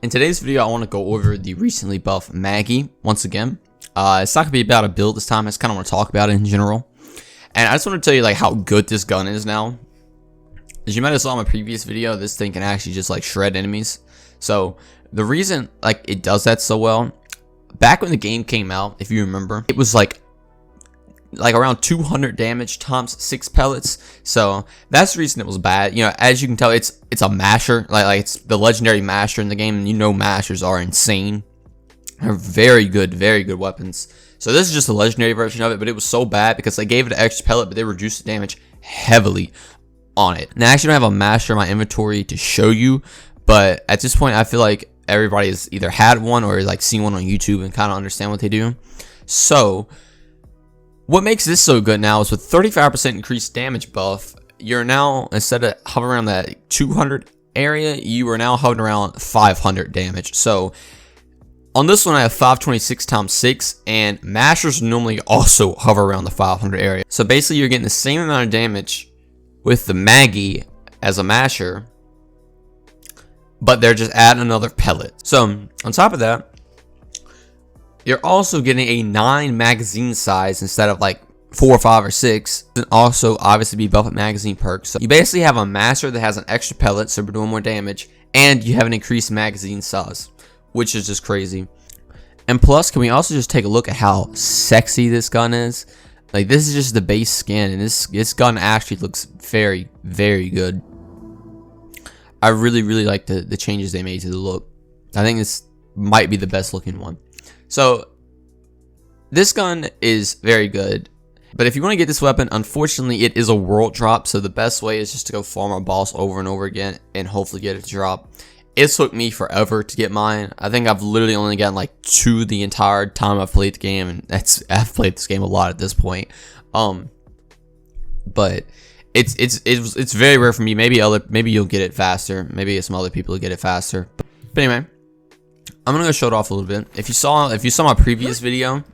In today's video, I want to go over the recently buffed Maggie once again. It's not going to be about a build this time. I just kind of want to talk about it in general. And I just want to tell you like how good this gun is now. As you might have saw in my previous video, this thing can actually just like shred enemies. So the reason like it does that so well, back when the game came out, if you remember, it was like around 200 damage times 6 pellets. So that's the reason it was bad. You know, as you can tell, it's a masher, like it's the legendary masher in the game, and you know mashers are insane. They're very good weapons. So this is just a legendary version of it, but it was so bad because they gave it an extra pellet, but they reduced the damage heavily on it. Now I actually don't have a masher in my inventory to show you, but at this point I feel like everybody has either had one or like seen one on YouTube and kind of understand what they do. So what makes this so good now is with 35% increased damage buff, you're now, instead of hovering around that 200 area, you are now hovering around 500 damage. So on this one I have 526 times 6, and mashers normally also hover around the 500 area. So basically you're getting the same amount of damage with the Maggie as a masher, but they're just adding another pellet. So on top of that, you're also getting a 9 magazine size instead of like 4, 5, or 6. And also obviously be buffed with magazine perks. So you basically have a master that has an extra pellet, so we're doing more damage, and you have an increased magazine size, which is just crazy. And plus, can we also just take a look at how sexy this gun is? Like, this is just the base skin, and this gun actually looks very good. I really like the changes they made to the look. I think this might be the best looking one. So this gun is very good, but if you want to get this weapon, unfortunately it is a world drop, so the best way is just to go farm a boss over and over again and hopefully get it to drop. It took me forever to get mine. I think I've literally only gotten like 2 the entire time I've played the game, and I've played this game a lot at this point. But it's very rare for me. Maybe you'll get it faster. Maybe some other people will get it faster. But anyway, I'm gonna go show it off a little bit. If you saw my previous video,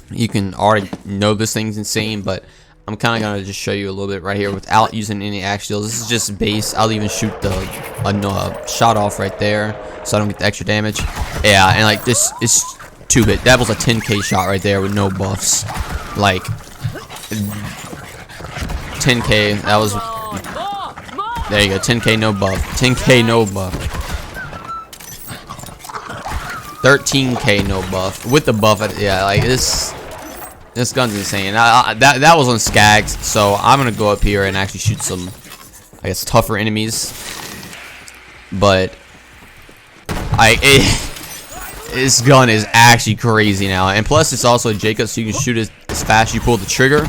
you can already know this thing's insane, but I'm kind of gonna just show you a little bit right here without using any axe deals. This is just base. I'll even shoot a shot off right there so I don't get the extra damage. Yeah, and like this is 2-bit. That was a 10k shot right there with no buffs. Like 10k. That was. There you go. 10k no buff. 10k no buff. 13k no buff with the buff. Yeah, like this gun's insane. That was on Skags, so I'm gonna go up here and actually shoot some, I guess, tougher enemies. But this gun is actually crazy now, and plus it's also a Jacob, so you can shoot as fast as you pull the trigger.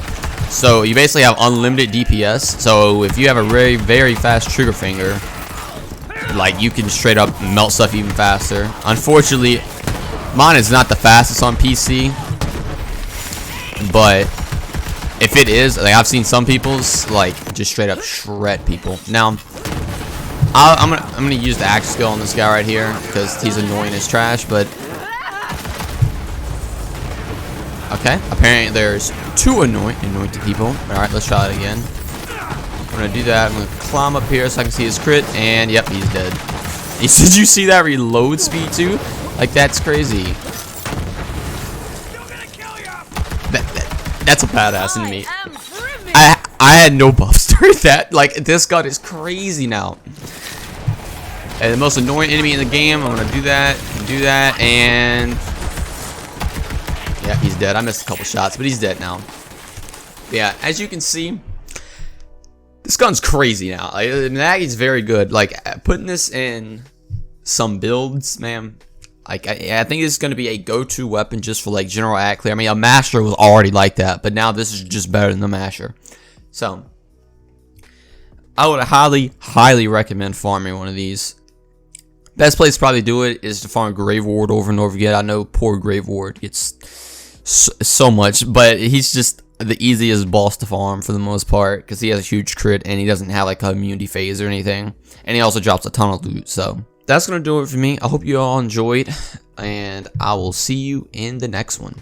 So you basically have unlimited DPS. So if you have a very fast trigger finger, like, you can straight up melt stuff even faster. Unfortunately, mine is not the fastest on PC, but if it is, like, I've seen some people's like just straight up shred people. Now I'm gonna use the axe skill on this guy right here because he's annoying as trash. But okay, apparently there's 2 anointed people. All right, let's try it again. I'm gonna do that. I'm gonna climb up here so I can see his crit, and yep, he's dead. Did you see that reload speed too? Like, that's crazy. That's a badass enemy. I had no buffs during that. Like, this gun is crazy now. And the most annoying enemy in the game. I'm gonna do that, and yeah, he's dead. I missed a couple shots, but he's dead now. But yeah, as you can see, this gun's crazy now. Like, Maggie's very good. Like, putting this in some builds, man. Like, I think it's going to be a go-to weapon just for like general ad clear. I mean, a masher was already like that, but now this is just better than the masher. So I would highly recommend farming one of these. Best place to probably do it is to farm Grave Ward over and over again. I know poor Grave Ward gets so much, but he's just the easiest boss to farm for the most part because he has a huge crit and he doesn't have like a immunity phase or anything, and he also drops a ton of loot. So that's gonna do it for me. I hope you all enjoyed, and I will see you in the next one.